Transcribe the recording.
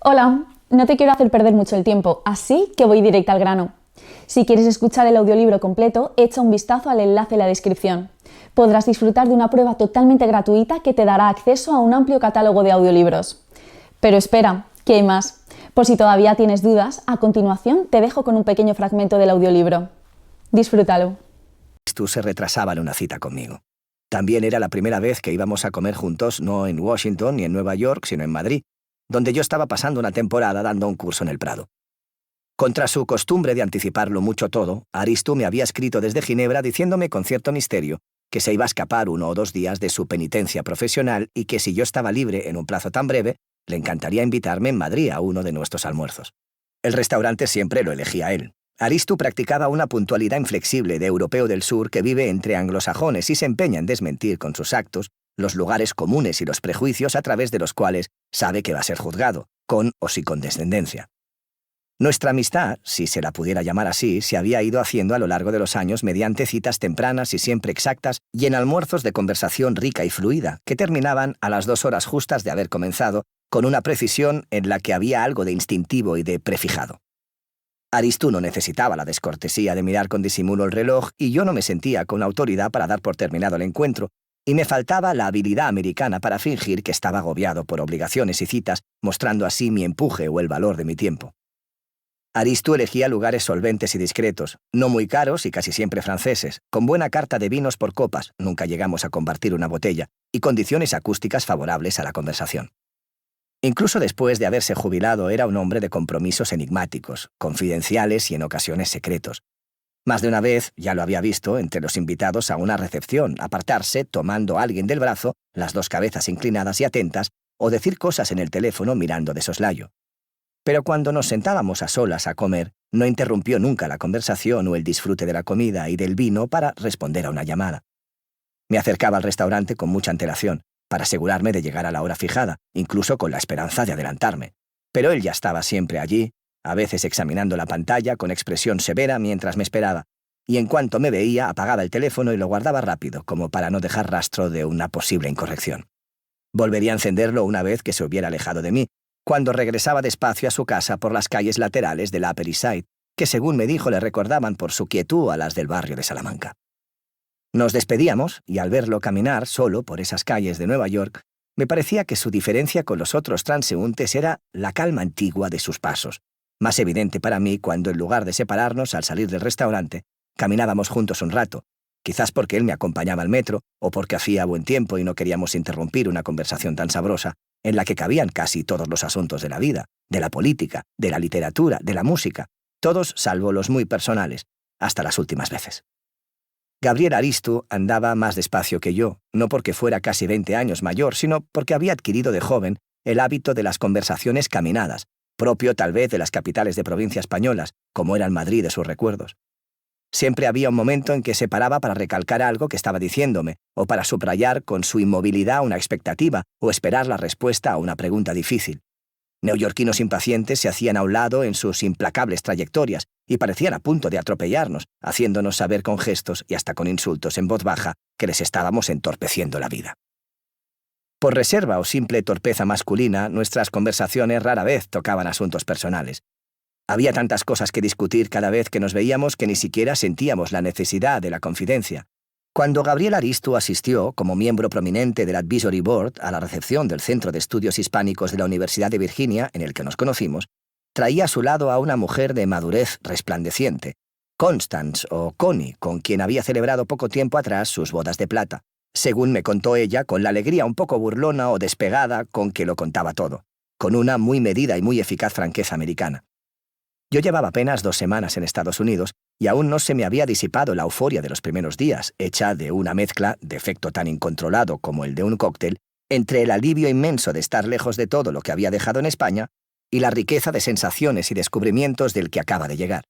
Hola, no te quiero hacer perder mucho el tiempo, así que voy directa al grano. Si quieres escuchar el audiolibro completo, echa un vistazo al enlace en la descripción. Podrás disfrutar de una prueba totalmente gratuita que te dará acceso a un amplio catálogo de audiolibros. Pero espera, que hay más. Por si todavía tienes dudas, a continuación te dejo con un pequeño fragmento del audiolibro. Disfrútalo. Tú se retrasaba en una cita conmigo. También era la primera vez que íbamos a comer juntos, no en Washington ni en Nueva York, sino en Madrid, donde yo estaba pasando una temporada dando un curso en el Prado. Contra su costumbre de anticiparlo mucho todo, Aristu me había escrito desde Ginebra diciéndome con cierto misterio que se iba a escapar 1 o 2 días de su penitencia profesional y que si yo estaba libre en un plazo tan breve, le encantaría invitarme en Madrid a uno de nuestros almuerzos. El restaurante siempre lo elegía él. Aristu practicaba una puntualidad inflexible de europeo del sur que vive entre anglosajones y se empeña en desmentir con sus actos los lugares comunes y los prejuicios a través de los cuales sabe que va a ser juzgado, con o sin condescendencia. Nuestra amistad, si se la pudiera llamar así, se había ido haciendo a lo largo de los años mediante citas tempranas y siempre exactas y en almuerzos de conversación rica y fluida, que terminaban a las 2 horas justas de haber comenzado, con una precisión en la que había algo de instintivo y de prefijado. Aristu no necesitaba la descortesía de mirar con disimulo el reloj y yo no me sentía con autoridad para dar por terminado el encuentro, y me faltaba la habilidad americana para fingir que estaba agobiado por obligaciones y citas, mostrando así mi empuje o el valor de mi tiempo. Aristu elegía lugares solventes y discretos, no muy caros y casi siempre franceses, con buena carta de vinos por copas, nunca llegamos a compartir una botella, y condiciones acústicas favorables a la conversación. Incluso después de haberse jubilado era un hombre de compromisos enigmáticos, confidenciales y en ocasiones secretos. Más de una vez, ya lo había visto, entre los invitados a una recepción, apartarse, tomando a alguien del brazo, las 2 cabezas inclinadas y atentas, o decir cosas en el teléfono mirando de soslayo. Pero cuando nos sentábamos a solas a comer, no interrumpió nunca la conversación o el disfrute de la comida y del vino para responder a una llamada. Me acercaba al restaurante con mucha antelación, para asegurarme de llegar a la hora fijada, incluso con la esperanza de adelantarme. Pero él ya estaba siempre allí, a veces examinando la pantalla con expresión severa mientras me esperaba, y en cuanto me veía apagaba el teléfono y lo guardaba rápido, como para no dejar rastro de una posible incorrección. Volvería a encenderlo una vez que se hubiera alejado de mí, cuando regresaba despacio a su casa por las calles laterales del Upper East Side, que según me dijo le recordaban por su quietud a las del barrio de Salamanca. Nos despedíamos, y al verlo caminar solo por esas calles de Nueva York, me parecía que su diferencia con los otros transeúntes era la calma antigua de sus pasos, más evidente para mí cuando en lugar de separarnos al salir del restaurante, caminábamos juntos un rato, quizás porque él me acompañaba al metro o porque hacía buen tiempo y no queríamos interrumpir una conversación tan sabrosa, en la que cabían casi todos los asuntos de la vida, de la política, de la literatura, de la música, todos salvo los muy personales, hasta las últimas veces. Gabriel Aristu andaba más despacio que yo, no porque fuera casi 20 años mayor, sino porque había adquirido de joven el hábito de las conversaciones caminadas, propio tal vez de las capitales de provincia españolas, como era el Madrid de sus recuerdos. Siempre había un momento en que se paraba para recalcar algo que estaba diciéndome, o para subrayar con su inmovilidad una expectativa, o esperar la respuesta a una pregunta difícil. Neoyorquinos impacientes se hacían a un lado en sus implacables trayectorias y parecían a punto de atropellarnos, haciéndonos saber con gestos y hasta con insultos en voz baja que les estábamos entorpeciendo la vida. Por reserva o simple torpeza masculina, nuestras conversaciones rara vez tocaban asuntos personales. Había tantas cosas que discutir cada vez que nos veíamos que ni siquiera sentíamos la necesidad de la confidencia. Cuando Gabriel Aristu asistió, como miembro prominente del Advisory Board, a la recepción del Centro de Estudios Hispánicos de la Universidad de Virginia, en el que nos conocimos, traía a su lado a una mujer de madurez resplandeciente, Constance o Connie, con quien había celebrado poco tiempo atrás sus bodas de plata, según me contó ella con la alegría un poco burlona o despegada con que lo contaba todo, con una muy medida y muy eficaz franqueza americana. Yo llevaba apenas 2 semanas en Estados Unidos y aún no se me había disipado la euforia de los primeros días, hecha de una mezcla de efecto tan incontrolado como el de un cóctel, entre el alivio inmenso de estar lejos de todo lo que había dejado en España y la riqueza de sensaciones y descubrimientos del que acaba de llegar.